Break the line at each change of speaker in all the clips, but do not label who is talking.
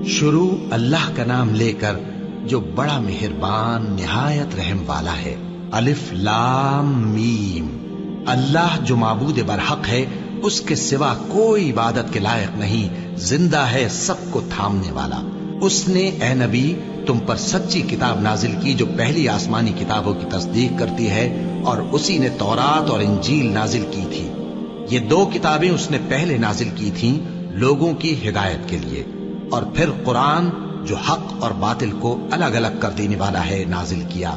شروع اللہ کا نام لے کر جو بڑا مہربان نہایت رحم والا ہے۔ الف لام میم۔ اللہ جو معبود برحق ہے، اس کے سوا کوئی عبادت کے لائق نہیں، زندہ ہے، سب کو تھامنے والا۔ اس نے اے نبی تم پر سچی کتاب نازل کی جو پہلی آسمانی کتابوں کی تصدیق کرتی ہے، اور اسی نے تورات اور انجیل نازل کی تھی۔ یہ دو کتابیں اس نے پہلے نازل کی تھیں لوگوں کی ہدایت کے لیے، اور پھر قرآن جو حق اور باطل کو الگ الگ کر دینے والا ہے نازل کیا۔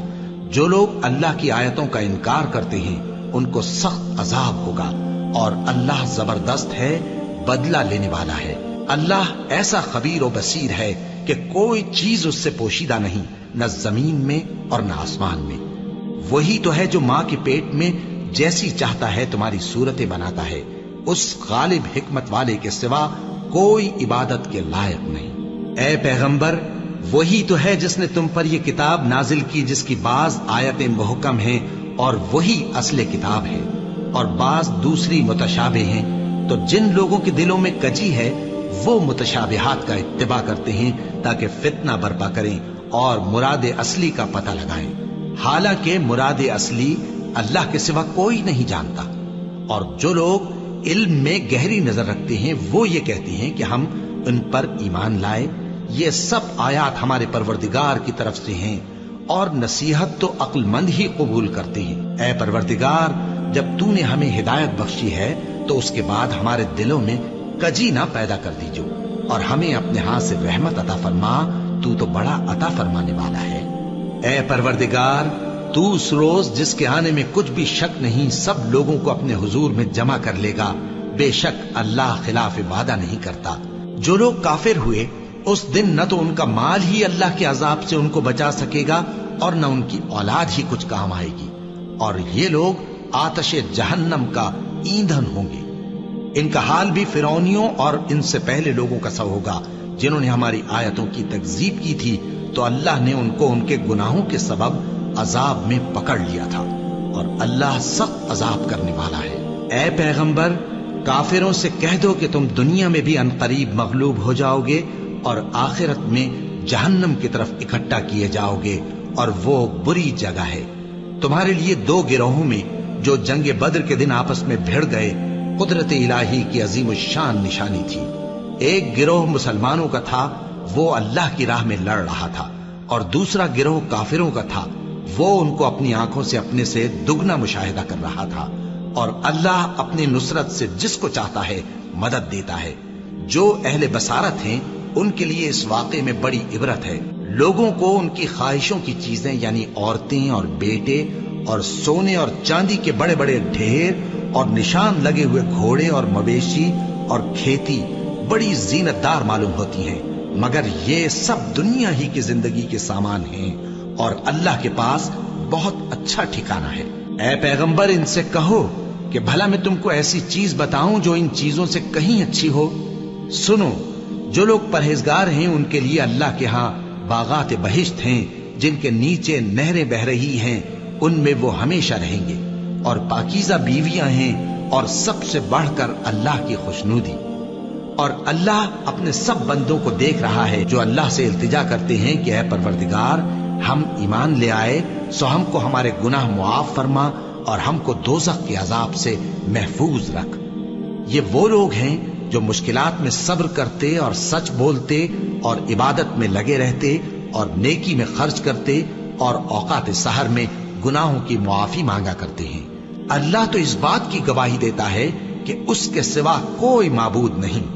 جو لوگ اللہ کی آیتوں کا انکار کرتے ہیں ان کو سخت عذاب ہوگا، اور اللہ زبردست ہے، بدلہ لینے والا ہے۔ اللہ ایسا خبیر و بصیر ہے کہ کوئی چیز اس سے پوشیدہ نہیں، نہ زمین میں اور نہ آسمان میں۔ وہی تو ہے جو ماں کے پیٹ میں جیسی چاہتا ہے تمہاری صورتیں بناتا ہے، اس غالب حکمت والے کے سوا کوئی عبادت کے لائق نہیں۔ اے پیغمبر، وہی تو ہے جس نے تم پر یہ کتاب نازل کی جس کی بعض آیتیں محکم ہیں اور وہی اصل کتاب ہے، اور بعض دوسری متشابہ ہیں۔ تو جن لوگوں کے دلوں میں کجی ہے وہ متشابہات کا اتباع کرتے ہیں تاکہ فتنہ برپا کریں اور مراد اصلی کا پتہ لگائیں، حالانکہ مراد اصلی اللہ کے سوا کوئی نہیں جانتا۔ اور جو لوگ علم میں گہری نظر رکھتے ہیں وہ یہ کہتے ہیں کہ ہم ان پر ایمان لائے۔ یہ سب آیات ہمارے پروردگار کی طرف سے ہیں، اور نصیحت تو عقل مند ہی قبول کرتے ہیں۔ اے پروردگار، جب تو نے ہمیں ہدایت بخشی ہے تو اس کے بعد ہمارے دلوں میں کجی نہ پیدا کر دیجو، اور ہمیں اپنے ہاتھ سے رحمت عطا فرما، تو بڑا عطا فرمانے والا ہے۔ اے پروردگار، تو اس روز جس کے آنے میں کچھ بھی شک نہیں سب لوگوں کو اپنے حضور میں جمع کر لے گا، بے شک اللہ خلاف وعدہ نہیں کرتا۔ جو لوگ کافر ہوئے اس دن نہ تو ان کا مال ہی اللہ کے عذاب سے ان کو بچا سکے گا اور نہ ان کی اولاد ہی کچھ کام آئے گی، اور یہ لوگ آتش جہنم کا ایندھن ہوں گے۔ ان کا حال بھی فرعونیوں اور ان سے پہلے لوگوں کا سا ہوگا جنہوں نے ہماری آیتوں کی تکذیب کی تھی، تو اللہ نے ان کو ان کے گناہوں کے سبب عذاب میں پکڑ لیا تھا، اور اللہ سخت عذاب کرنے والا ہے۔ اے پیغمبر، کافروں سے کہہ دو کہ تم دنیا میں بھی عنقریب مغلوب ہو جاؤ گے اور آخرت میں جہنم کی طرف اکٹھا کیے جاؤ گے، اور وہ بری جگہ ہے۔ تمہارے لیے دو گروہوں میں جو جنگ بدر کے دن آپس میں بھڑ گئے قدرت الہی کی عظیم الشان نشانی تھی۔ ایک گروہ مسلمانوں کا تھا، وہ اللہ کی راہ میں لڑ رہا تھا، اور دوسرا گروہ کافروں کا تھا، وہ ان کو اپنی آنکھوں سے اپنے سے دگنا مشاہدہ کر رہا تھا۔ اور اللہ اپنی نصرت سے جس کو چاہتا ہے مدد دیتا ہے۔ جو اہل بصارت ہیں ان کے لیے اس واقعے میں بڑی عبرت ہے۔ لوگوں کو ان کی خواہشوں کی چیزیں یعنی عورتیں اور بیٹے اور سونے اور چاندی کے بڑے بڑے ڈھیر اور نشان لگے ہوئے گھوڑے اور مویشی اور کھیتی بڑی زینت دار معلوم ہوتی ہیں، مگر یہ سب دنیا ہی کی زندگی کے سامان ہیں، اور اللہ کے پاس بہت اچھا ٹھکانہ ہے۔ اے پیغمبر، ان سے کہو کہ بھلا میں تم کو ایسی چیز بتاؤں جو ان چیزوں سے کہیں اچھی ہو؟ سنو، جو لوگ پرہیزگار ہیں ان کے لیے اللہ کے ہاں باغات بہشت ہیں جن کے نیچے نہریں بہ رہی ہیں، ان میں وہ ہمیشہ رہیں گے، اور پاکیزہ بیویاں ہیں، اور سب سے بڑھ کر اللہ کی خوشنودی۔ اور اللہ اپنے سب بندوں کو دیکھ رہا ہے جو اللہ سے التجا کرتے ہیں کہ اے پروردگار، ہم ایمان لے آئے سو ہم کو ہمارے گناہ معاف فرما اور ہم کو دوزخ کے عذاب سے محفوظ رکھ۔ یہ وہ لوگ ہیں جو مشکلات میں صبر کرتے اور سچ بولتے اور عبادت میں لگے رہتے اور نیکی میں خرچ کرتے اور اوقات سحر میں گناہوں کی معافی مانگا کرتے ہیں۔ اللہ تو اس بات کی گواہی دیتا ہے کہ اس کے سوا کوئی معبود نہیں،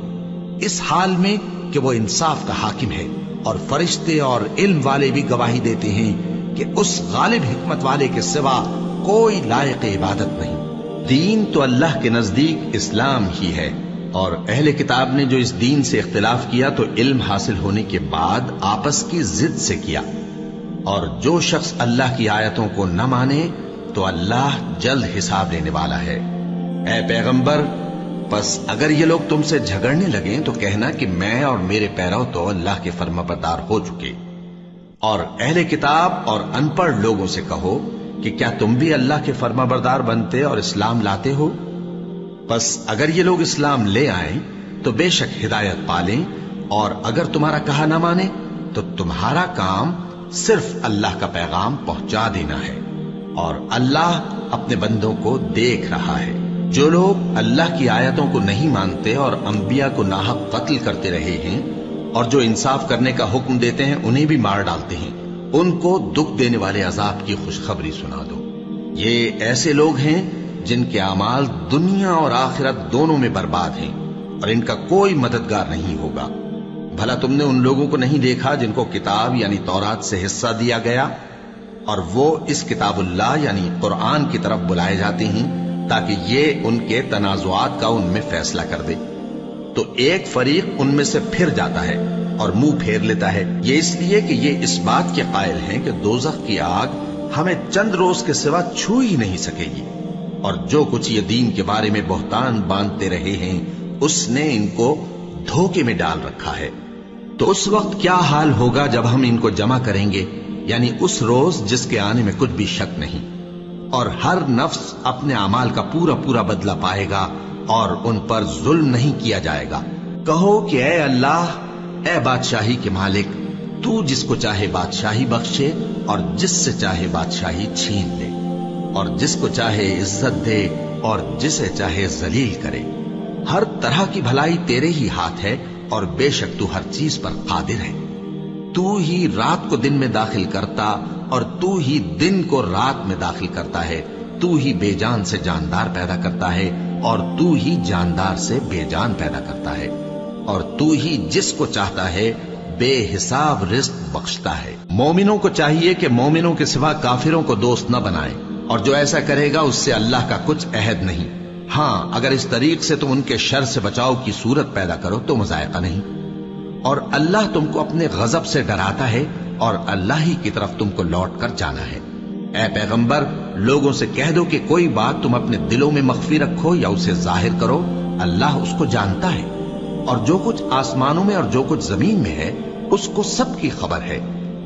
اس حال میں کہ وہ انصاف کا حاکم ہے، اور فرشتے اور علم والے بھی گواہی دیتے ہیں کہ اس غالب حکمت والے کے سوا کوئی لائق عبادت نہیں۔ دین تو اللہ کے نزدیک اسلام ہی ہے، اور اہل کتاب نے جو اس دین سے اختلاف کیا تو علم حاصل ہونے کے بعد آپس کی ضد سے کیا، اور جو شخص اللہ کی آیتوں کو نہ مانے تو اللہ جلد حساب لینے والا ہے۔ اے پیغمبر، پس اگر یہ لوگ تم سے جھگڑنے لگیں تو کہنا کہ میں اور میرے پیرو تو اللہ کے فرمانبردار ہو چکے، اور اہل کتاب اور ان پڑھ لوگوں سے کہو کہ کیا تم بھی اللہ کے فرمانبردار بنتے اور اسلام لاتے ہو؟ پس اگر یہ لوگ اسلام لے آئیں تو بے شک ہدایت پالیں، اور اگر تمہارا کہا نہ مانے تو تمہارا کام صرف اللہ کا پیغام پہنچا دینا ہے، اور اللہ اپنے بندوں کو دیکھ رہا ہے۔ جو لوگ اللہ کی آیتوں کو نہیں مانتے اور انبیاء کو ناحق قتل کرتے رہے ہیں اور جو انصاف کرنے کا حکم دیتے ہیں انہیں بھی مار ڈالتے ہیں، ان کو دکھ دینے والے عذاب کی خوشخبری سنا دو۔ یہ ایسے لوگ ہیں جن کے اعمال دنیا اور آخرت دونوں میں برباد ہیں، اور ان کا کوئی مددگار نہیں ہوگا۔ بھلا تم نے ان لوگوں کو نہیں دیکھا جن کو کتاب یعنی تورات سے حصہ دیا گیا، اور وہ اس کتاب اللہ یعنی قرآن کی طرف بلائے جاتے ہیں تاکہ یہ ان کے تنازعات کا ان میں فیصلہ کر دے؟ تو ایک فریق ان میں سے پھر جاتا ہے اور منہ پھیر لیتا ہے، یہ اس لیے کہ یہ اس بات کے قائل ہیں کہ دوزخ کی آگ ہمیں چند روز کے سوا چھو ہی نہیں سکے گی، اور جو کچھ یہ دین کے بارے میں بہتان باندھتے رہے ہیں اس نے ان کو دھوکے میں ڈال رکھا ہے۔ تو اس وقت کیا حال ہوگا جب ہم ان کو جمع کریں گے، یعنی اس روز جس کے آنے میں کچھ بھی شک نہیں، اور ہر نفس اپنے اعمال کا پورا پورا بدلہ پائے گا اور ان پر ظلم نہیں کیا جائے گا۔ کہو کہ اے اللہ، اے بادشاہی کے مالک، تو جس کو چاہے بادشاہی بخشے اور جس سے چاہے بادشاہی چھین لے، اور جس کو چاہے عزت دے اور جسے چاہے ذلیل کرے۔ ہر طرح کی بھلائی تیرے ہی ہاتھ ہے، اور بے شک تو ہر چیز پر قادر ہے۔ تو ہی رات کو دن میں داخل کرتا اور تو ہی دن کو رات میں داخل کرتا ہے، تو ہی بے جان سے جاندار پیدا کرتا ہے اور تو ہی جاندار سے بے جان پیدا کرتا ہے، اور تو ہی جس کو چاہتا ہے بے حساب رزق بخشتا ہے۔ مومنوں کو چاہیے کہ مومنوں کے سوا کافروں کو دوست نہ بنائیں، اور جو ایسا کرے گا اس سے اللہ کا کچھ عہد نہیں۔ ہاں، اگر اس طریق سے تم ان کے شر سے بچاؤ کی صورت پیدا کرو تو مذائقہ نہیں، اور اللہ تم کو اپنے غضب سے ڈراتا ہے، اور اللہ ہی کی طرف تم کو لوٹ کر جانا ہے۔ اے پیغمبر، لوگوں سے کہہ دو کہ کوئی بات تم اپنے دلوں میں مخفی رکھو یا اسے ظاہر کرو، اللہ اس کو جانتا ہے، اور جو کچھ آسمانوں میں اور جو کچھ زمین میں ہے اس کو سب کی خبر ہے،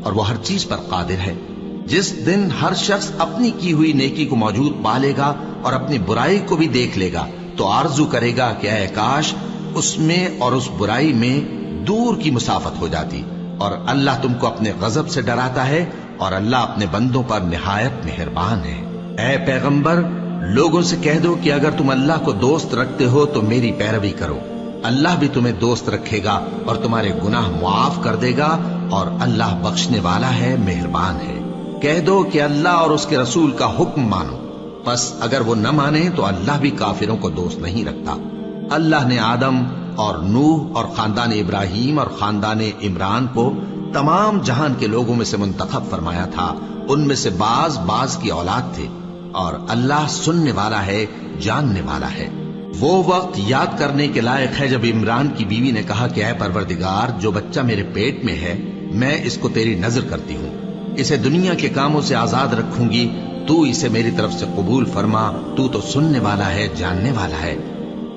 اور وہ ہر چیز پر قادر ہے۔ جس دن ہر شخص اپنی کی ہوئی نیکی کو موجود پا لے گا اور اپنی برائی کو بھی دیکھ لے گا تو آرزو کرے گا کہ اے کاش اس میں اور اس برائی میں دور کی مسافت ہو جاتی، اور اللہ تم کو اپنے غضب سے ڈراتا ہے، اور اللہ اپنے بندوں پر نہایت مہربان ہے۔ اے پیغمبر، لوگوں سے کہہ دو کہ اگر تم اللہ کو دوست رکھتے ہو تو میری پیروی کرو، اللہ بھی تمہیں دوست رکھے گا اور تمہارے گناہ معاف کر دے گا، اور اللہ بخشنے والا ہے، مہربان ہے۔ کہہ دو کہ اللہ اور اس کے رسول کا حکم مانو، پس اگر وہ نہ مانے تو اللہ بھی کافروں کو دوست نہیں رکھتا۔ اللہ نے آدم اور نوح اور خاندان ابراہیم اور خاندان عمران کو تمام جہان کے لوگوں میں سے منتخب فرمایا تھا، ان میں سے بعض بعض کی اولاد تھے، اور اللہ سننے والا ہے، جاننے والا ہے۔ وہ وقت یاد کرنے کے لائق ہے جب عمران کی بیوی نے کہا کہ اے پروردگار، جو بچہ میرے پیٹ میں ہے میں اس کو تیری نذر کرتی ہوں، اسے دنیا کے کاموں سے آزاد رکھوں گی، تو اسے میری طرف سے قبول فرما، تو سننے والا ہے، جاننے والا ہے۔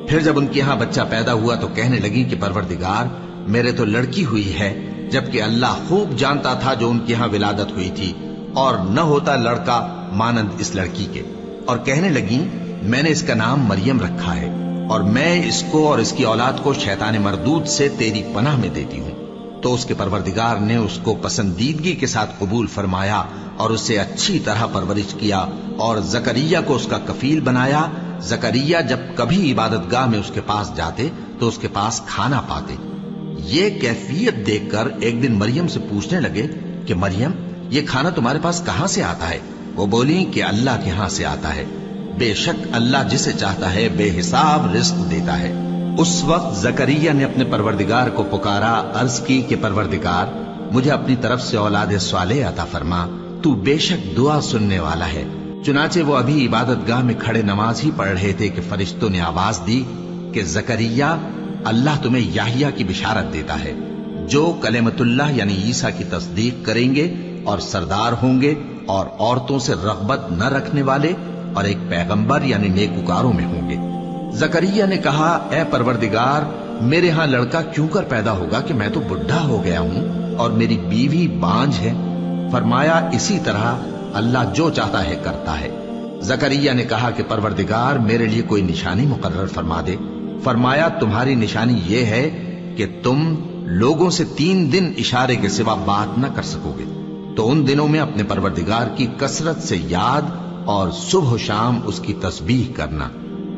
پھر جب ان کے ہاں بچہ پیدا ہوا تو کہنے لگی کہ پروردگار، میرے تو لڑکی ہوئی ہے، جبکہ اللہ خوب جانتا تھا جو ان کے ہاں ولادت ہوئی تھی، اور نہ ہوتا لڑکا مانند اس لڑکی کے، اور کہنے لگی میں نے اس کا نام مریم رکھا ہے، اور میں اس کو اور اس کی اولاد کو شیطان مردود سے تیری پناہ میں دیتی ہوں۔ تو اس کے پروردگار نے اس کو پسندیدگی کے ساتھ قبول فرمایا اور اسے اچھی طرح پرورش کیا، اور زکریا کو اس کا کفیل بنایا۔ زکریا جب کبھی عبادت گاہ میں اس کے پاس جاتے تو اس کے پاس کھانا پاتے۔ یہ کیفیت دیکھ کر ایک دن مریم سے پوچھنے لگے کہ مریم، یہ کھانا تمہارے پاس کہاں سے آتا ہے؟ وہ بولی کہ اللہ کے ہاں سے آتا ہے، بے شک اللہ جسے چاہتا ہے بے حساب رزق دیتا ہے۔ اس وقت زکریا نے اپنے پروردگار کو پکارا، عرض کی کہ پروردگار، مجھے اپنی طرف سے اولاد صالح عطا فرما، تو بے شک دعا سننے والا ہے۔ چنانچہ وہ ابھی عبادت گاہ میں کھڑے نماز ہی پڑھ رہے تھے کہ فرشتوں نے آواز دی کہ زکریا، اللہ تمہیں یحییٰ کی بشارت دیتا ہے، جو کلمۃ اللہ یعنی عیسیٰ کی تصدیق کریں گے اور سردار ہوں گے، اور عورتوں سے رغبت نہ رکھنے والے، اور ایک پیغمبر یعنی نیکوکاروں میں ہوں گے۔ زکریا نے کہا، اے پروردگار، میرے ہاں لڑکا کیوں کر پیدا ہوگا کہ میں تو بڈھا ہو گیا ہوں اور میری بیوی بانجھ ہے؟ فرمایا، اسی طرح اللہ جو چاہتا ہے کرتا ہے۔ زکریا نے کہا کہ پروردگار، میرے لیے کوئی نشانی مقرر فرما دے۔ فرمایا، تمہاری نشانی یہ ہے کہ تم لوگوں سے 3 دن اشارے کے سوا بات نہ کر سکو گے، تو ان دنوں میں اپنے پروردگار کی کثرت سے یاد اور صبح و شام اس کی تسبیح کرنا۔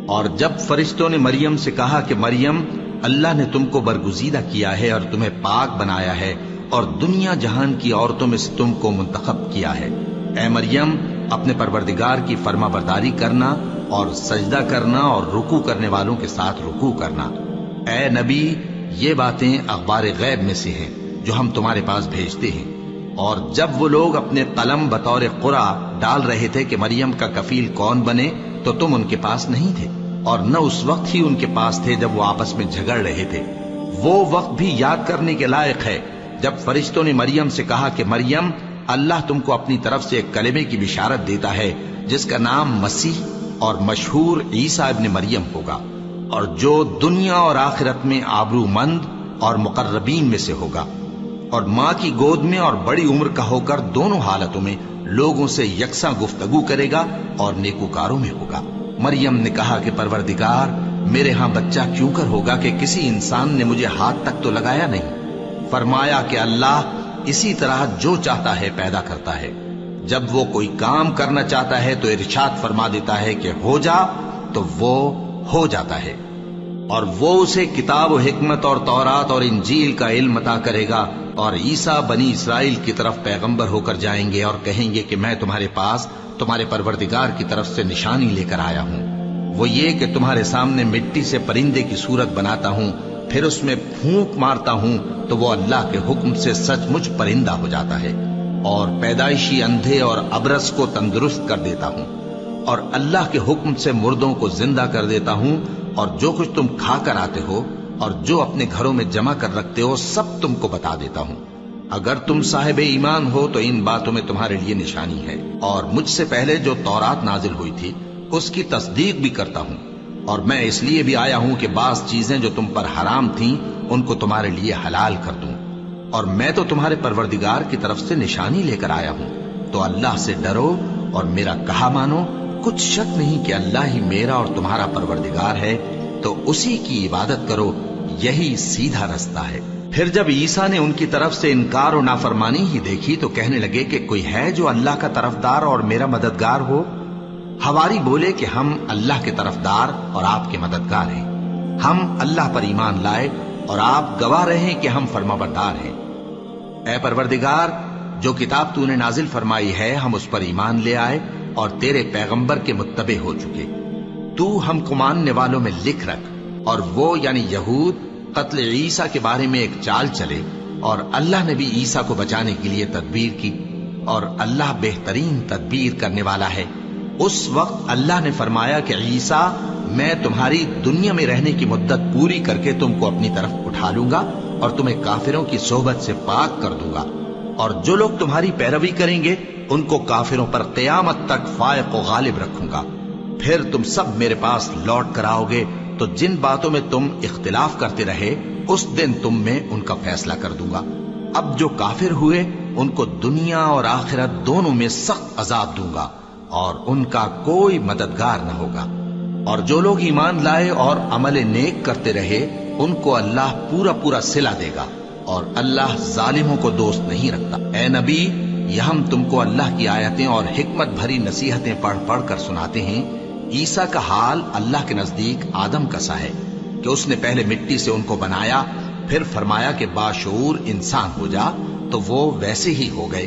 اور جب فرشتوں نے مریم سے کہا کہ مریم، اللہ نے تم کو برگزیدہ کیا ہے اور تمہیں پاک بنایا ہے اور دنیا جہان کی عورتوں میں سے تم کو منتخب کیا ہے، اے مریم اپنے پروردگار کی فرما برداری کرنا اور سجدہ کرنا اور رکوع کرنے والوں کے ساتھ رکوع کرنا۔ اے نبی، یہ باتیں اخبار غیب میں سے ہیں جو ہم تمہارے پاس بھیجتے ہیں۔ اور جب وہ لوگ اپنے قلم بطور قرعہ ڈال رہے تھے کہ مریم کا کفیل کون بنے، تو تم ان کے پاس نہیں تھے، اور نہ اس وقت ہی ان کے پاس تھے جب وہ آپس میں جھگڑ رہے تھے۔ وہ وقت بھی یاد کرنے کے لائق ہے جب فرشتوں نے مریم سے کہا کہ مریم، اللہ تم کو اپنی طرف سے ایک کلمے کی بشارت دیتا ہے جس کا نام مسیح اور مشہور عیسیٰ ابن مریم ہوگا، اور جو دنیا اور آخرت میں آبرو مند اور مقربین میں سے ہوگا، اور ماں کی گود میں اور بڑی عمر کا ہو کر دونوں حالتوں میں لوگوں سے یکساں گفتگو کرے گا اور نیکوکاروں میں ہوگا۔ مریم نے کہا کہ پروردگار، میرے ہاں بچہ کیوں کر ہوگا کہ کسی انسان نے مجھے ہاتھ تک تو لگایا نہیں۔ فرمایا کہ اللہ اسی طرح جو چاہتا ہے پیدا کرتا ہے، جب وہ کوئی کام کرنا چاہتا ہے تو ارشاد فرما دیتا ہے کہ ہو جا، تو وہ ہو جاتا ہے۔ اور وہ اسے کتاب و حکمت اور تورات اور انجیل کا علم عطا کرے گا، اور عیسیٰ بنی اسرائیل کی طرف پیغمبر ہو کر جائیں گے اور کہیں گے کہ میں تمہارے پاس تمہارے پروردگار کی طرف سے نشانی لے کر آیا ہوں، وہ یہ کہ تمہارے سامنے مٹی سے پرندے کی صورت بناتا ہوں، پھر اس میں پھونک مارتا ہوں تو وہ اللہ کے حکم سے سچ مچ پرندہ ہو جاتا ہے، اور پیدائشی اندھے اور ابرص کو تندرست کر دیتا ہوں، اور اللہ کے حکم سے مردوں کو زندہ کر دیتا ہوں، اور جو کچھ تم کھا کر آتے ہو اور جو اپنے گھروں میں جمع کر رکھتے ہو سب تم کو بتا دیتا ہوں۔ اگر تم صاحب ایمان ہو تو ان باتوں میں تمہارے لیے نشانی ہے، اور مجھ سے پہلے جو تورات نازل ہوئی تھی اس کی تصدیق بھی کرتا ہوں، اور میں اس لیے بھی آیا ہوں کہ بعض چیزیں جو تم پر حرام تھیں ان کو تمہارے لیے حلال کر دوں، اور میں تو تمہارے پروردگار کی طرف سے نشانی لے کر آیا ہوں۔ تو اللہ سے ڈرو اور میرا کہا مانو، کچھ شک نہیں کہ اللہ ہی میرا اور تمہارا پروردگار ہے، تو اسی کی عبادت کرو، یہی سیدھا رستہ ہے۔ پھر جب عیسیٰ نے ان کی طرف سے انکار و نافرمانی ہی دیکھی تو کہنے لگے کہ کوئی ہے جو اللہ کا طرفدار اور میرا مددگار ہو؟ حواری بولے کہ ہم اللہ کے طرفدار اور آپ کے مددگار ہیں، ہم اللہ پر ایمان لائے اور آپ گواہ رہے کہ ہم فرمانبردار ہیں۔ اے پروردگار، جو کتاب تو نے نازل فرمائی ہے ہم اس پر ایمان لے آئے اور تیرے پیغمبر کے متبع ہو چکے، تو ہم کو ماننے والوں میں لکھ رکھ۔ اور وہ یعنی یہود قتل عیسیٰ کے بارے میں ایک چال چلے، اور اللہ نے بھی عیسیٰ کو بچانے کے لیے تدبیر کی، اور اللہ بہترین تدبیر کرنے والا ہے۔ اس وقت اللہ نے فرمایا کہ عیسیٰ، میں تمہاری دنیا میں رہنے کی مدت پوری کر کے تم کو اپنی طرف اٹھا لوں گا اور تمہیں کافروں کی صحبت سے پاک کر دوں گا، اور جو لوگ تمہاری پیروی کریں گے ان کو کافروں پر قیامت تک فائق و غالب رکھوں گا۔ پھر تم سب میرے پاس لوٹ کر آؤ گے تو جن باتوں میں تم اختلاف کرتے رہے اس دن تم میں ان کا فیصلہ کر دوں گا۔ اب جو کافر ہوئے ان کو دنیا اور آخرت دونوں میں سخت عذاب دوں گا، اور ان کا کوئی مددگار نہ ہوگا۔ اور جو لوگ ایمان لائے اور عمل نیک کرتے رہے ان کو اللہ پورا پورا صلہ دے گا، اور اللہ ظالموں کو دوست نہیں رکھتا۔ اے نبی، یہ ہم تم کو اللہ کی آیتیں اور حکمت بھری نصیحتیں پڑھ پڑھ کر سناتے ہیں۔ عیسیٰ کا حال اللہ کے نزدیک آدم کا سا ہے کہ اس نے پہلے مٹی سے ان کو بنایا، پھر فرمایا کہ باشعور انسان ہو جا، تو وہ ویسے ہی ہو گئے۔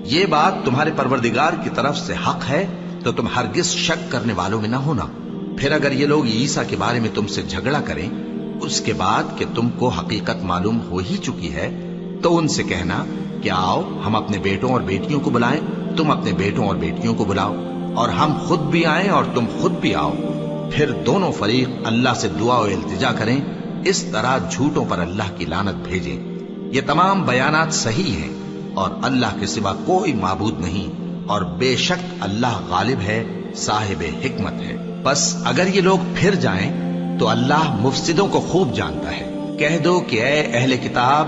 یہ بات تمہارے پروردگار کی طرف سے حق ہے، تو تم ہرگز شک کرنے والوں میں نہ ہونا۔ پھر اگر یہ لوگ عیسیٰ کے بارے میں تم سے جھگڑا کریں اس کے بعد کہ تم کو حقیقت معلوم ہو ہی چکی ہے، تو ان سے کہنا کہ آؤ ہم اپنے بیٹوں اور بیٹیوں کو بلائیں، تم اپنے بیٹوں اور بیٹیوں کو بلاؤ، اور ہم خود بھی آئیں اور تم خود بھی آؤ، پھر دونوں فریق اللہ سے دعا و التجا کریں، اس طرح جھوٹوں پر اللہ کی لعنت بھیجیں۔ یہ تمام بیانات صحیح ہیں، اور اللہ کے سوا کوئی معبود نہیں، اور بے شک اللہ غالب ہے، صاحب حکمت ہے۔ بس اگر یہ لوگ پھر جائیں تو اللہ مفسدوں کو خوب جانتا ہے۔ کہہ دو کہ اے اہل کتاب،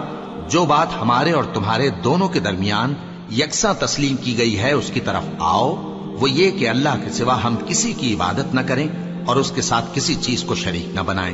جو بات ہمارے اور تمہارے دونوں کے درمیان یکساں تسلیم کی گئی ہے اس کی طرف آؤ، وہ یہ کہ اللہ کے سوا ہم کسی کی عبادت نہ کریں اور اس کے ساتھ کسی چیز کو شریک نہ بنائیں۔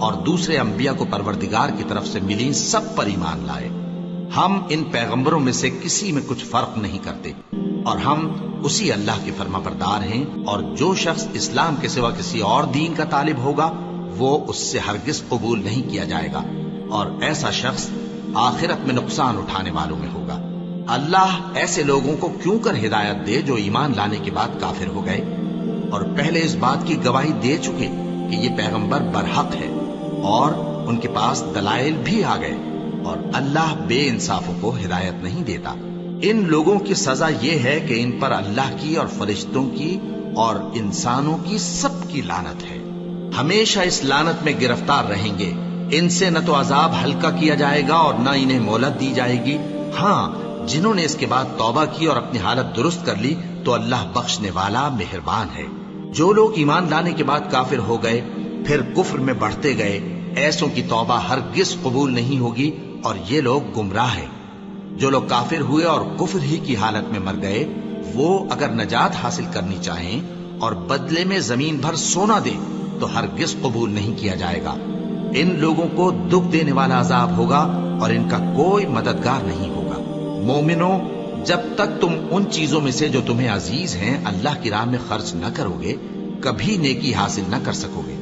اور دوسرے انبیاء کو پروردگار کی طرف سے ملی سب پر ایمان لائے۔ ہم ان پیغمبروں میں سے کسی میں کچھ فرق نہیں کرتے اور ہم اسی اللہ کے فرما بردار ہیں، اور جو شخص اسلام کے سوا کسی اور دین کا طالب ہوگا وہ اس سے ہرگز قبول نہیں کیا جائے گا، اور ایسا شخص آخرت میں نقصان اٹھانے والوں میں ہوگا۔ اللہ ایسے لوگوں کو کیوں کر ہدایت دے جو ایمان لانے کے بعد کافر ہو گئے اور پہلے اس بات کی گواہی دے چکے کہ یہ پیغمبر برحق ہے اور ان کے پاس دلائل بھی آ گئے، اور اللہ بے انصافوں کو ہدایت نہیں دیتا۔ ان لوگوں کی سزا یہ ہے کہ ان پر اللہ کی اور فرشتوں کی اور انسانوں کی سب کی لعنت ہے، ہمیشہ اس لعنت میں گرفتار رہیں گے۔ ان سے نہ تو عذاب ہلکا کیا جائے گا اور نہ انہیں مہلت دی جائے گی۔ ہاں، جنہوں نے اس کے بعد توبہ کی اور اپنی حالت درست کر لی تو اللہ بخشنے والا مہربان ہے۔ جو لوگ ایمان لانے کے بعد کافر ہو گئے پھر کفر میں بڑھتے گئے، ایسوں کی توبہ ہرگز قبول نہیں ہوگی اور یہ لوگ گمراہ ہیں۔ جو لوگ کافر ہوئے اور کفر ہی کی حالت میں مر گئے، وہ اگر نجات حاصل کرنی چاہیں اور بدلے میں زمین بھر سونا دے تو ہرگز قبول نہیں کیا جائے گا۔ ان لوگوں کو دکھ دینے والا عذاب ہوگا اور ان کا کوئی مددگار نہیں ہوگا۔ مومنوں، جب تک تم ان چیزوں میں سے جو تمہیں عزیز ہیں اللہ کی راہ میں خرچ نہ کرو گے کبھی نیکی حاصل نہ کر سکو گے،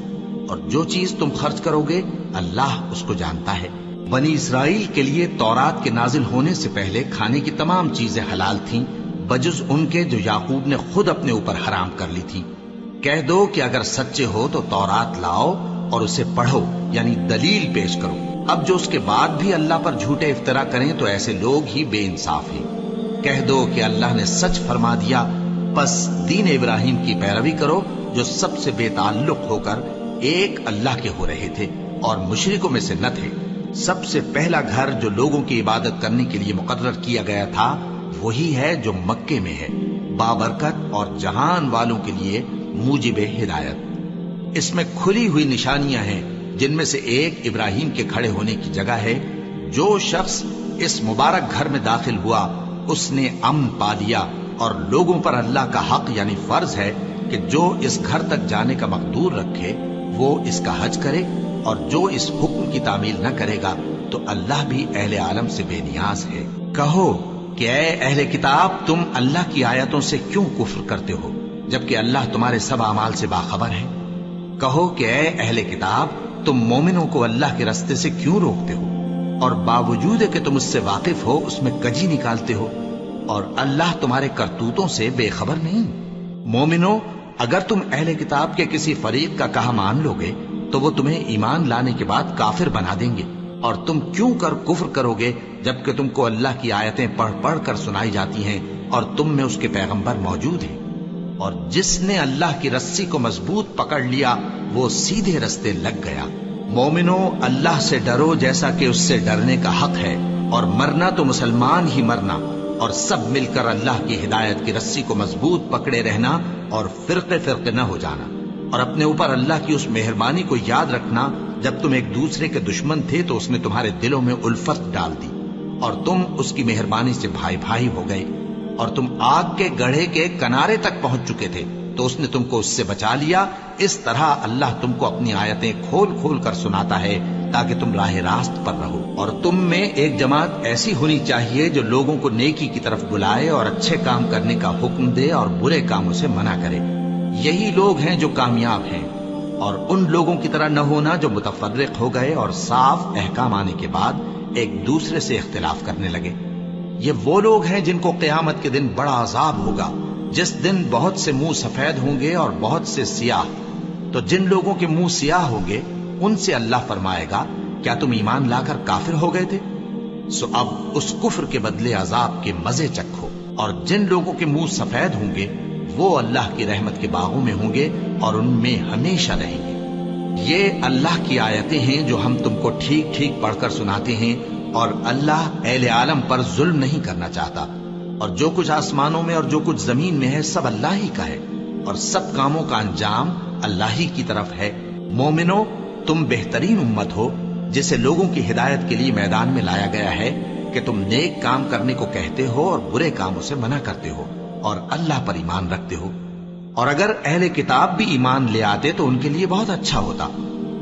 اور جو چیز تم خرچ کرو گے اللہ اس کو جانتا ہے۔ بنی اسرائیل کے لیے تورات کے نازل ہونے سے پہلے کھانے کی تمام چیزیں حلال تھیں بجز ان کے جو یعقوب نے خود اپنے اوپر حرام کر لی تھی۔ کہہ دو کہ اگر سچے ہو تو تورات لاؤ اور اسے پڑھو، یعنی دلیل پیش کرو۔ اب جو اس کے بعد بھی اللہ پر جھوٹے افطرا کریں تو ایسے لوگ ہی بے انصاف ہیں۔ کہہ دو کہ اللہ نے سچ فرما دیا، پس دین ابراہیم کی پیروی کرو جو سب سے بے تعلق ہو کر ایک اللہ کے ہو رہے تھے اور مشرکوں میں سے نہ تھے۔ سب سے پہلا گھر جو لوگوں کی عبادت کرنے کے لیے مقرر کیا گیا تھا وہی ہے جو مکے میں ہے، بابرکت اور جہان والوں کے لیے موجب ہدایت۔ اس میں کھلی ہوئی نشانیاں ہیں جن میں سے ایک ابراہیم کے کھڑے ہونے کی جگہ ہے۔ جو شخص اس مبارک گھر میں داخل ہوا اس نے امن پا لیا، اور لوگوں پر اللہ کا حق یعنی فرض ہے کہ جو اس گھر تک جانے کا مقدور رکھے وہ اس کا حج کرے، اور جو اس حکم کی تعمیل نہ کرے گا تو اللہ بھی اہل عالم سے بے نیاز ہے۔ کہو کہ اے اہل کتاب، تم اللہ کی آیتوں سے کیوں کفر کرتے ہو جبکہ اللہ تمہارے سب اعمال سے باخبر ہے؟ کہو کہ اے اہل کتاب، تم مومنوں کو اللہ کے راستے سے کیوں روکتے ہو اور باوجود کہ تم اس سے واقف ہو اس میں کجی نکالتے ہو، اور اللہ تمہارے کرتوتوں سے بے خبر نہیں؟ مومنوں، اگر تم اہل کتاب کے کسی فریق کا کہا مان لو گے تو وہ تمہیں ایمان لانے کے بعد کافر بنا دیں گے، اور تم کیوں کر کفر کرو گے جبکہ تم کو اللہ کی آیتیں پڑھ پڑھ کر سنائی جاتی ہیں اور تم میں اس کے پیغمبر موجود ہیں؟ اور جس نے اللہ کی رسی کو مضبوط پکڑ لیا وہ سیدھے رستے لگ گیا۔ مومنوں، اللہ سے ڈرو جیسا کہ اس سے ڈرنے کا حق ہے، اور مرنا تو مسلمان ہی مرنا، اور سب مل کر اللہ کی ہدایت کی رسی کو مضبوط پکڑے رہنا اور فرقے فرقے نہ ہو جانا، اور اپنے اوپر اللہ کی اس مہربانی کو یاد رکھنا جب تم ایک دوسرے کے دشمن تھے تو اس نے تمہارے دلوں میں الفت ڈال دی اور تم اس کی مہربانی سے بھائی بھائی ہو گئے، اور تم آگ کے گڑھے کے کنارے تک پہنچ چکے تھے تو اس نے تم کو اس سے بچا لیا۔ اس طرح اللہ تم کو اپنی آیتیں کھول کھول کر سناتا ہے تاکہ تم راہ راست پر رہو۔ اور تم میں ایک جماعت ایسی ہونی چاہیے جو لوگوں کو نیکی کی طرف بلائے اور اچھے کام کرنے کا حکم دے اور برے کاموں سے منع کرے۔ یہی لوگ ہیں جو کامیاب ہیں، اور ان لوگوں کی طرح نہ ہونا جو متفرق ہو گئے اور صاف احکام آنے کے بعد ایک دوسرے سے اختلاف کرنے لگے۔ یہ وہ لوگ ہیں جن کو قیامت کے دن بڑا عذاب ہوگا، جس دن بہت سے منہ سفید ہوں گے اور بہت سے سیاہ۔ تو جن لوگوں کے منہ سیاہ ہوں گے ان سے اللہ فرمائے گا، کیا تم ایمان لا کر کافر ہو گئے تھے؟ سو اب اس کفر کے بدلے عذاب کے مزے چکھو۔ اور جن لوگوں کے منہ سفید ہوں گے وہ اللہ کی رحمت کے باغوں میں ہوں گے اور ان میں ہمیشہ رہیں گے۔ یہ اللہ کی آیتیں ہیں جو ہم تم کو ٹھیک ٹھیک پڑھ کر سناتے ہیں، اور اللہ اہل عالم پر ظلم نہیں کرنا چاہتا، اور جو کچھ آسمانوں میں اور جو کچھ زمین میں ہے سب اللہ ہی کا ہے، اور سب کاموں کا انجام اللہ ہی کی طرف ہے۔ مومنوں، تم بہترین امت ہو جسے لوگوں کی ہدایت کے لیے میدان میں لایا گیا ہے کہ تم نیک کام کرنے کو کہتے ہو اور برے کاموں سے منع کرتے ہو اور اللہ پر ایمان رکھتے ہو۔ اور اگر اہل کتاب بھی ایمان لے آتے تو ان کے لیے بہت اچھا ہوتا،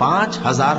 5000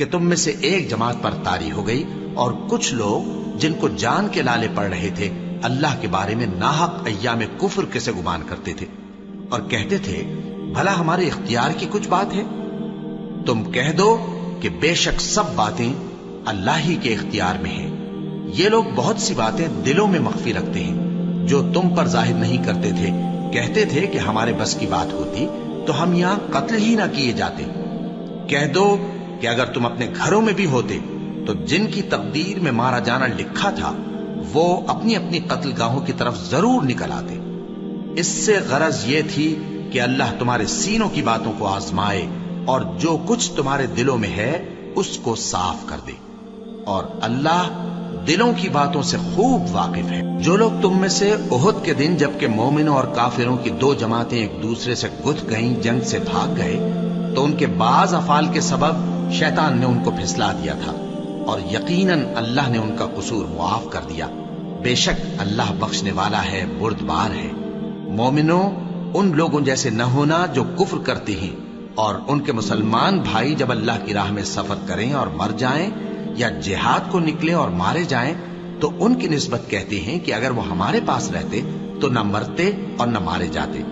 کہ تم میں سے ایک جماعت پر طاری ہو گئی اور کچھ لوگ جن کو جان کے لالے پڑ رہے تھے اللہ کے بارے میں ناحق ایام کفر کے سے گمان کرتے تھے اور کہتے تھے بھلا ہمارے اختیار کی کچھ بات ہے؟ تم کہہ دو کہ بے شک سب باتیں اللہ ہی کے اختیار میں ہیں۔ یہ لوگ بہت سی باتیں دلوں میں مخفی رکھتے ہیں جو تم پر ظاہر نہیں کرتے تھے۔ کہتے تھے کہ ہمارے بس کی بات ہوتی تو ہم یہاں قتل ہی نہ کیے جاتے۔ کہہ دو کہ اگر تم اپنے گھروں میں بھی ہوتے تو جن کی تقدیر میں مارا جانا لکھا تھا وہ اپنی اپنی قتل گاہوں کی طرف ضرور نکل آتے۔ اس سے غرض یہ تھی کہ اللہ تمہارے سینوں کی باتوں کو آزمائے اور جو کچھ تمہارے دلوں میں ہے اس کو صاف کر دے، اور اللہ دلوں کی باتوں سے خوب واقف ہے۔ جو لوگ تم میں سے احد کے دن جبکہ مومنوں اور کافروں کی دو جماعتیں ایک دوسرے سے گتھ گئیں جنگ سے بھاگ گئے تو ان کے بعض افعال کے سبب شیطان نے ان کو پھسلا دیا تھا، اور یقیناً اللہ نے ان کا قصور معاف کر دیا۔ بے شک اللہ بخشنے والا ہے، بردبار ہے۔ مومنوں، ان لوگوں جیسے نہ ہونا جو کفر کرتے ہیں، اور ان کے مسلمان بھائی جب اللہ کی راہ میں سفر کریں اور مر جائیں یا جہاد کو نکلیں اور مارے جائیں تو ان کی نسبت کہتے ہیں کہ اگر وہ ہمارے پاس رہتے تو نہ مرتے اور نہ مارے جاتے۔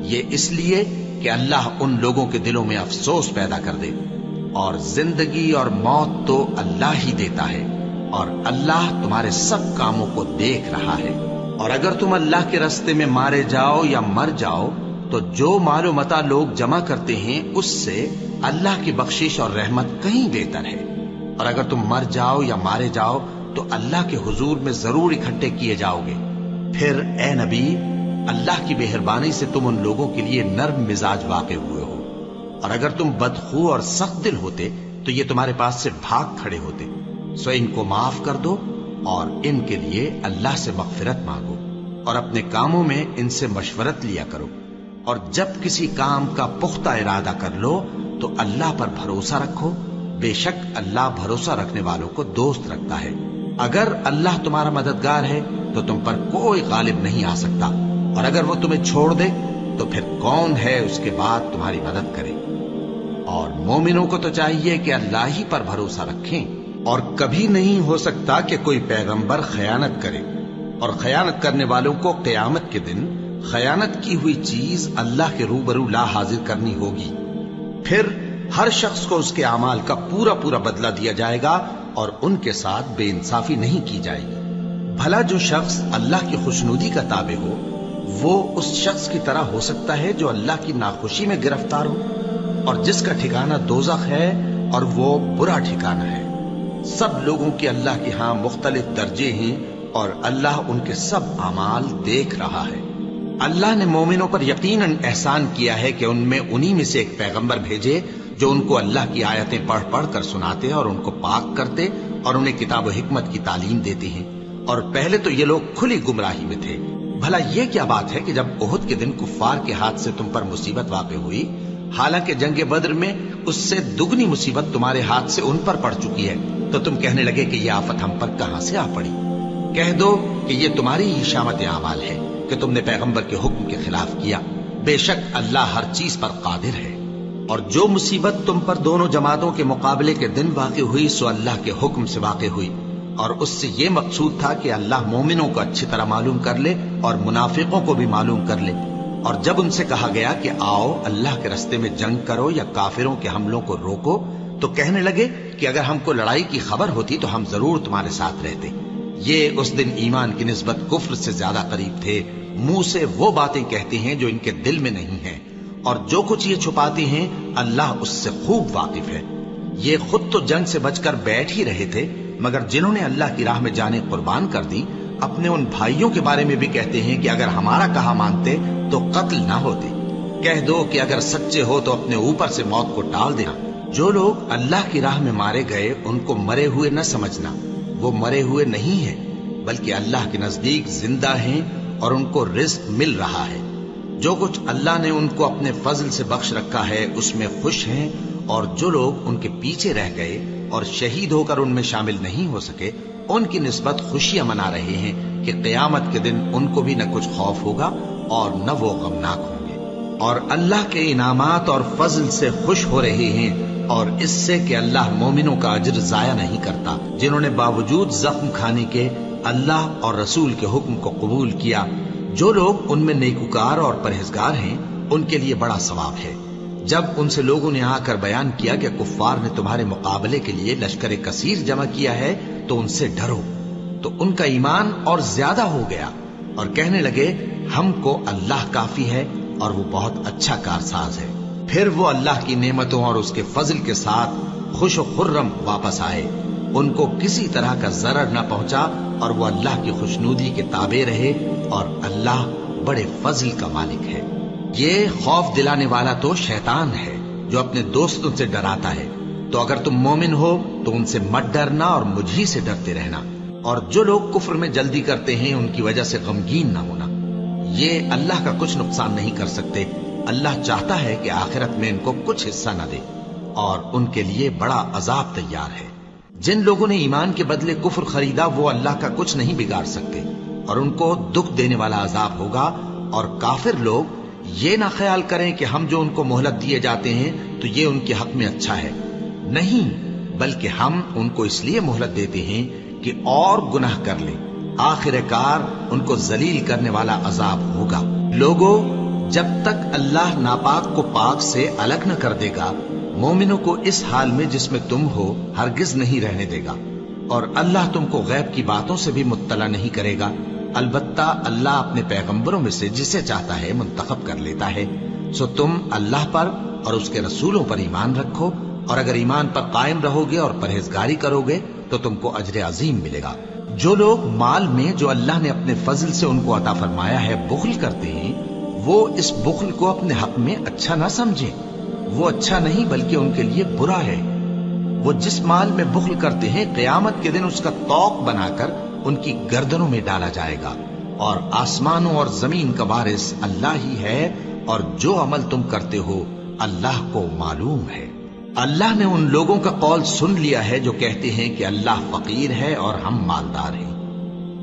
یہ اس لیے کہ اللہ ان لوگوں کے دلوں میں افسوس پیدا کر دے، اور زندگی اور موت تو اللہ ہی دیتا ہے، اور اللہ تمہارے سب کاموں کو دیکھ رہا ہے۔ اور اگر تم اللہ کے راستے میں مارے جاؤ یا مر جاؤ تو جو مال و متاع لوگ جمع کرتے ہیں اس سے اللہ کی بخشش اور رحمت کہیں بہتر ہے، اور اگر تم مر جاؤ یا مارے جاؤ تو اللہ کے حضور میں ضرور اکٹھے کیے جاؤ گے۔ پھر اے نبی، اللہ کی مہربانی سے تم ان لوگوں کے لیے نرم مزاج واقع ہوئے ہو، اور اگر تم بدخو اور سخت دل ہوتے تو یہ تمہارے پاس سے بھاگ کھڑے ہوتے۔ سو ان کو معاف کر دو اور ان کے لیے اللہ سے مغفرت مانگو، اور اپنے کاموں میں ان سے مشورت لیا کرو، اور جب کسی کام کا پختہ ارادہ کر لو تو اللہ پر بھروسہ رکھو، بے شک اللہ بھروسہ رکھنے والوں کو دوست رکھتا ہے۔ اگر اللہ تمہارا مددگار ہے تو تم پر کوئی غالب نہیں آ سکتا، اور اگر وہ تمہیں چھوڑ دے تو پھر کون ہے اس کے بعد تمہاری مدد کرے؟ اور مومنوں کو تو چاہیے کہ اللہ ہی پر بھروسہ رکھیں، اور کبھی نہیں ہو سکتا کہ کوئی پیغمبر خیانت کرے، اور خیانت کرنے والوں کو قیامت کے دن خیانت کی ہوئی چیز اللہ کے روبرو لا حاضر کرنی ہوگی۔ پھر ہر شخص کو اس کے اعمال کا پورا پورا بدلہ دیا جائے گا، اور ان کے ساتھ بے انصافی نہیں کی جائے گی۔ بھلا جو شخص اللہ کی خوشنودی کا تابع ہو وہ اس شخص کی طرح ہو سکتا ہے جو اللہ کی ناخوشی میں گرفتار ہو، اور جس کا ٹھکانہ دوزخ ہے اور وہ برا ٹھکانہ ہے۔ سب لوگوں کے اللہ کے ہاں مختلف درجے ہیں، اور اللہ ان کے سب اعمال دیکھ رہا ہے۔ اللہ نے مومنوں پر یقیناً احسان کیا ہے کہ ان میں انہی میں سے ایک پیغمبر بھیجے جو ان کو اللہ کی آیتیں پڑھ پڑھ کر سناتے اور ان کو پاک کرتے اور انہیں کتاب و حکمت کی تعلیم دیتے ہیں، اور پہلے تو یہ لوگ کھلی گمراہی میں تھے۔ بھلا یہ کیا بات ہے کہ جب احد کے دن کفار کے ہاتھ سے تم پر مصیبت واقع ہوئی، حالانکہ جنگ بدر میں اس سے دگنی مصیبت تمہارے ہاتھ سے ان پر پڑ چکی ہے، تو تم کہنے لگے کہ یہ آفت ہم پر کہاں سے آ پڑی؟ کہہ دو کہ یہ تمہاری ہی شامت اعمال ہے کہ تم نے پیغمبر کے حکم کے خلاف کیا، بے شک اللہ ہر چیز پر قادر ہے۔ اور جو مصیبت تم پر دونوں جماعتوں کے مقابلے کے دن واقع ہوئی سو اللہ کے حکم سے واقع ہوئی، اور اس سے یہ مقصود تھا کہ اللہ مومنوں کو اچھی طرح معلوم کر لے اور منافقوں کو بھی معلوم کر لے۔ اور جب ان سے کہا گیا کہ آؤ اللہ کے راستے میں جنگ کرو یا کافروں کے حملوں کو روکو، تو کہنے لگے کہ اگر ہم کو لڑائی کی خبر ہوتی تو ہم ضرور تمہارے ساتھ رہتے۔ یہ اس دن ایمان کی نسبت کفر سے زیادہ قریب تھے، منہ سے وہ باتیں کہتے ہیں جو ان کے دل میں نہیں ہیں، اور جو کچھ یہ چھپاتے ہیں اللہ اس سے خوب واقف ہے۔ یہ خود تو جنگ سے بچ کر بیٹھ ہی رہے تھے، مگر جنہوں نے اللہ کی راہ میں جانیں قربان کر دی اپنے ان بھائیوں کے بارے میں بھی کہتے ہیں کہ اگر ہمارا کہا مانتے تو قتل نہ ہوتے۔ کہہ دو کہ اگر سچے ہو تو اپنے اوپر سے موت کو ٹال دینا۔ جو لوگ اللہ کی راہ میں مارے گئے ان کو مرے ہوئے نہ سمجھنا، وہ مرے ہوئے نہیں ہیں بلکہ اللہ کے نزدیک زندہ ہیں اور ان کو رزق مل رہا ہے۔ جو کچھ اللہ نے ان کو اپنے فضل سے بخش رکھا ہے اس میں خوش ہیں، اور جو لوگ ان کے پیچھے رہ گئے اور شہید ہو کر ان میں شامل نہیں ہو سکے ان کی نسبت خوشیاں منا رہے ہیں کہ قیامت کے دن ان کو بھی نہ کچھ خوف ہوگا اور نہ وہ غمناک ہوں گے، اور اللہ کے انعامات اور فضل سے خوش ہو رہے ہیں اور اس سے کہ اللہ مومنوں کا اجر ضائع نہیں کرتا، جنہوں نے باوجود زخم کھانے کے اللہ اور رسول کے حکم کو قبول کیا۔ جو لوگ ان میں نیکوکار اور پرہیزگار ہیں ان کے لیے بڑا ثواب ہے۔ جب ان سے لوگوں نے آ کر بیان کیا کہ کفار نے تمہارے مقابلے کے لیے لشکر کثیر جمع کیا ہے تو ان سے ڈرو، تو ان کا ایمان اور زیادہ ہو گیا اور کہنے لگے ہم کو اللہ کافی ہے اور وہ بہت اچھا کارساز ہے۔ پھر وہ اللہ کی نعمتوں اور اس کے فضل کے ساتھ خوش و خرم واپس آئے، ان کو کسی طرح کا ضرر نہ پہنچا اور وہ اللہ کی خوشنودی کے تابع رہے، اور اللہ بڑے فضل کا مالک ہے۔ یہ خوف دلانے والا تو شیطان ہے جو اپنے دوستوں سے ڈراتا ہے، تو اگر تم مومن ہو تو ان سے مت ڈرنا اور مجھ ہی سے ڈرتے رہنا، اور جو لوگ کفر میں جلدی کرتے ہیں ان کی وجہ سے غمگین نہ ہونا، یہ اللہ کا کچھ نقصان نہیں کر سکتے۔ اللہ چاہتا ہے کہ آخرت میں ان کو کچھ حصہ نہ دے، اور ان کے لیے بڑا عذاب تیار ہے۔ جن لوگوں نے ایمان کے بدلے کفر خریدا وہ اللہ کا کچھ نہیں بگاڑ سکتے، اور ان کو دکھ دینے والا عذاب ہوگا۔ اور کافر لوگ یہ نہ خیال کریں کہ ہم جو ان کو مہلت دیے جاتے ہیں تو یہ ان کے حق میں اچھا ہے، نہیں، بلکہ ہم ان کو اس لیے مہلت دیتے ہیں کہ اور گناہ کر لیں، آخر کار ان کو ذلیل کرنے والا عذاب ہوگا۔ لوگوں، جب تک اللہ ناپاک کو پاک سے الگ نہ کر دے گا، مومنوں کو اس حال میں جس میں تم ہو ہرگز نہیں رہنے دے گا، اور اللہ تم کو غیب کی باتوں سے بھی مطلع نہیں کرے گا۔ البتہ اللہ اپنے پیغمبروں میں سے جسے چاہتا ہے منتخب کر لیتا ہے۔ سو تم اللہ پر اور اس کے رسولوں پر ایمان رکھو، اور اگر ایمان پر قائم رہو گے اور پرہیزگاری کرو گے تو تم کو اجر عظیم ملے گا۔ جو لوگ مال میں جو اللہ نے اپنے فضل سے ان کو عطا فرمایا ہے بخل کرتے ہیں، وہ اس بخل کو اپنے حق میں اچھا نہ سمجھیں، وہ اچھا نہیں بلکہ ان کے لیے برا ہے۔ وہ جس مال میں بخل کرتے ہیں قیامت کے دن اس کا طوق بنا کر ان کی گردنوں میں ڈالا جائے گا، اور آسمانوں اور زمین کا وارث اللہ ہی ہے، اور جو عمل تم کرتے ہو اللہ کو معلوم ہے۔ اللہ نے ان لوگوں کا قول سن لیا ہے جو کہتے ہیں کہ اللہ فقیر ہے اور ہم مالدار ہیں۔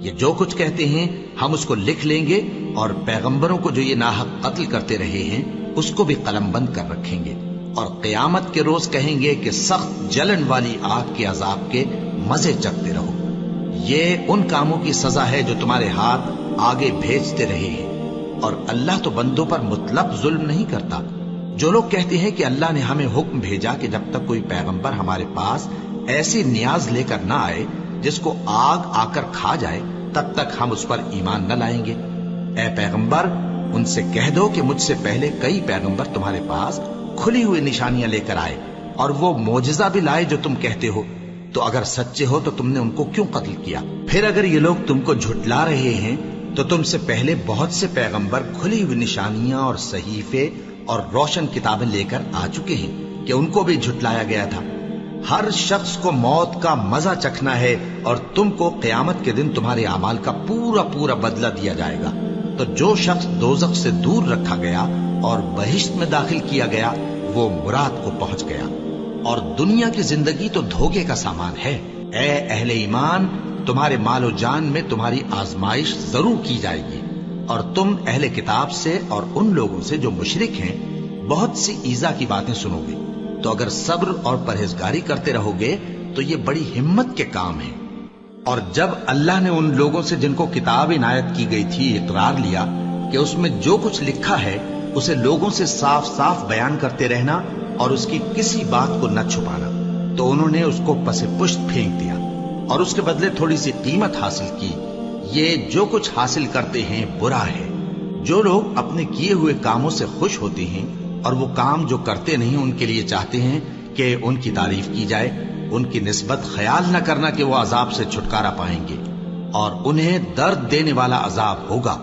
یہ جو کچھ کہتے ہیں ہم اس کو لکھ لیں گے، اور پیغمبروں کو جو یہ ناحق قتل کرتے رہے ہیں اس کو بھی قلم بند کر رکھیں گے، اور قیامت کے روز کہیں گے کہ سخت جلن والی آگ کے عذاب کے مزے چکھتے رہو۔ یہ ان کاموں کی سزا ہے جو تمہارے ہاتھ آگے بھیجتے رہے ہیں، اور اللہ تو بندوں پر مطلق ظلم نہیں کرتا۔ جو لوگ کہتے ہیں کہ اللہ نے ہمیں حکم بھیجا کہ جب تک کوئی پیغمبر ہمارے پاس ایسی نیاز لے کر نہ آئے جس کو آگ آ کر کھا جائے تب تک ہم اس پر ایمان نہ لائیں گے، اے پیغمبر ان سے کہہ دو کہ مجھ سے پہلے کئی پیغمبر تمہارے پاس کھلی ہوئی نشانیاں لے کر آئے، اور وہ معجزہ بھی لائے جو تم کہتے ہو، تو اگر سچے ہو تو تم نے ان کو کیوں قتل کیا؟ پھر اگر یہ لوگ تم کو جھٹلا رہے ہیں تو تم سے پہلے بہت سے پیغمبر کھلی ہوئی نشانیاں اور صحیفے اور روشن کتابیں لے کر آ چکے ہیں کہ ان کو بھی جھٹلایا گیا تھا۔ ہر شخص کو موت کا مزہ چکھنا ہے، اور تم کو قیامت کے دن تمہارے اعمال کا پورا پورا بدلہ دیا جائے گا۔ تو جو شخص دوزخ سے دور رکھا گیا اور بہشت میں داخل کیا گیا وہ مراد کو پہنچ گیا، اور دنیا کی زندگی تو دھوکے کا سامان ہے۔ اے اہل ایمان، تمہارے مال و جان میں تمہاری آزمائش ضرور کی جائے گی، اور تم اہل کتاب سے اور ان لوگوں سے جو مشرک ہیں بہت سی ایذا کی باتیں سنو گے، تو اگر صبر اور پرہیزگاری کرتے رہو گے تو یہ بڑی ہمت کے کام ہیں۔ اور جب اللہ نے ان لوگوں سے جن کو کتاب عنایت کی گئی تھی اقرار لیا کہ اس میں جو کچھ لکھا ہے اسے لوگوں سے صاف صاف بیان کرتے رہنا اور اس کی کسی بات کو نہ چھپانا، تو انہوں نے اس کو پس پشت پھینک دیا اور اس کے بدلے تھوڑی سی قیمت حاصل کی۔ یہ جو کچھ حاصل کرتے ہیں برا ہے۔ جو لوگ اپنے کیے ہوئے کاموں سے خوش ہوتے ہیں اور وہ کام جو کرتے نہیں ان کے لیے چاہتے ہیں کہ ان کی تعریف کی جائے، ان کی نسبت خیال نہ کرنا کہ وہ عذاب سے چھٹکارا پائیں گے، اور انہیں درد دینے والا عذاب ہوگا۔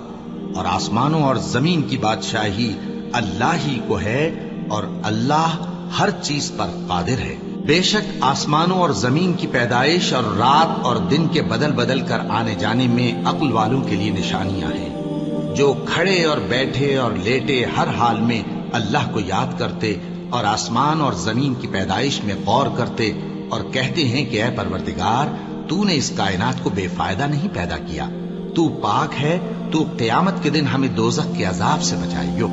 اور آسمانوں اور زمین کی بادشاہی اللہ ہی کو ہے، اور اللہ ہر چیز پر قادر ہے۔ بے شک آسمانوں اور زمین کی پیدائش اور رات اور دن کے بدل بدل کر آنے جانے میں عقل والوں کے لیے نشانیاں ہیں، جو کھڑے اور بیٹھے اور لیٹے ہر حال میں اللہ کو یاد کرتے اور آسمان اور زمین کی پیدائش میں غور کرتے اور کہتے ہیں کہ اے پروردگار، تو نے اس کائنات کو بے فائدہ نہیں پیدا کیا، تو پاک ہے، تو قیامت کے دن ہمیں دوزخ کے عذاب سے بچائیو۔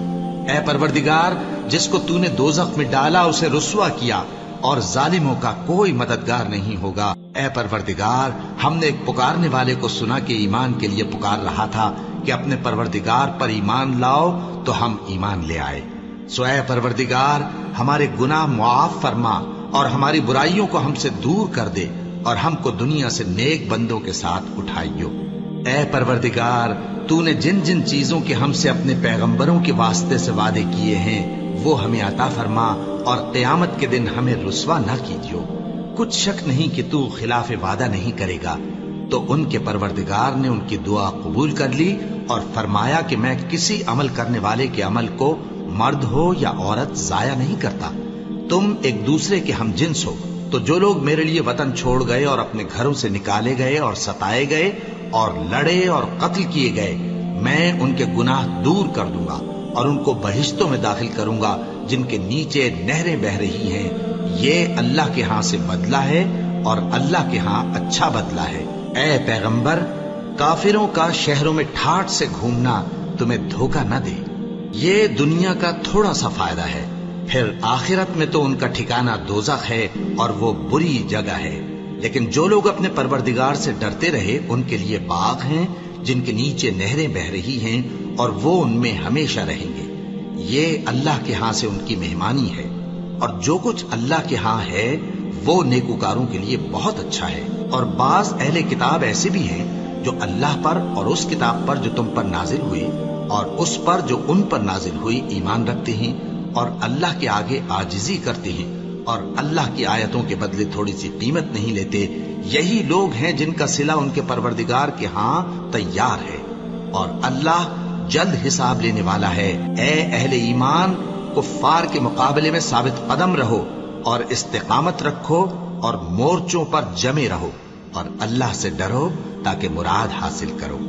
اے پروردگار، جس کو تو نے دوزخ میں ڈالا اسے رسوا کیا، اور ظالموں کا کوئی مددگار نہیں ہوگا۔ اے پروردگار، ہم نے ایک پکارنے والے کو سنا کہ ایمان کے لیے پکار رہا تھا کہ اپنے پروردگار پر ایمان لاؤ، تو ہم ایمان لے آئے۔ سو اے پروردگار، ہمارے گناہ معاف فرما اور ہماری برائیوں کو ہم سے دور کر دے، اور ہم کو دنیا سے نیک بندوں کے ساتھ اٹھائیو۔ اے پروردگار، تو نے جن جن چیزوں کے ہم سے اپنے پیغمبروں کے واسطے سے وعدے کیے ہیں وہ ہمیں عطا فرما، اور قیامت کے دن ہمیں رسوا نہ کیجیو۔ کچھ شک نہیں کہ تو خلاف وعدہ نہیں کرے گا۔ تو ان کے پروردگار نے ان کی دعا قبول کر لی اور فرمایا کہ میں کسی عمل کرنے والے کے عمل کو مرد ہو یا عورت ضائع نہیں کرتا۔ تم ایک دوسرے کے ہم جنس ہو، تو جو لوگ میرے لیے وطن چھوڑ گئے اور اپنے گھروں سے نکالے گئے اور ستائے گئے اور لڑے اور قتل کیے گئے، میں ان کے گناہ دور کر دوں گا اور ان کو بہشتوں میں داخل کروں گا جن کے نیچے نہریں بہ رہی ہیں۔ یہ اللہ کے ہاں سے بدلہ ہے اور اللہ کے ہاں اچھا بدلہ ہے۔ اے پیغمبر، کافروں کا شہروں میں ٹھاٹھ سے گھومنا تمہیں دھوکہ نہ دے۔ یہ دنیا کا تھوڑا سا فائدہ ہے، پھر آخرت میں تو ان کا ٹھکانہ دوزخ ہے اور وہ بری جگہ ہے۔ لیکن جو لوگ اپنے پروردگار سے ڈرتے رہے ان کے لیے باغ ہیں جن کے نیچے نہریں بہ رہی ہیں، اور وہ ان میں ہمیشہ رہیں گے۔ یہ اللہ کے ہاں سے ان کی مہمانی ہے، اور جو کچھ اللہ کے ہاں ہے وہ نیکوکاروں کے لیے بہت اچھا ہے۔ اور بعض اہل کتاب ایسے بھی ہیں جو اللہ پر اور اس کتاب پر جو تم پر نازل ہوئی اور اس پر جو ان پر نازل ہوئی ایمان رکھتے ہیں، اور اللہ کے آگے عاجزی کرتے ہیں، اور اللہ کی آیتوں کے بدلے تھوڑی سی قیمت نہیں لیتے۔ یہی لوگ ہیں جن کا صلہ ان کے پروردگار کے ہاں تیار ہے، اور اللہ جلد حساب لینے والا ہے۔ اے اہل ایمان، کفار کے مقابلے میں ثابت قدم رہو اور استقامت رکھو اور مورچوں پر جمے رہو، اور اللہ سے ڈرو تاکہ مراد حاصل کرو۔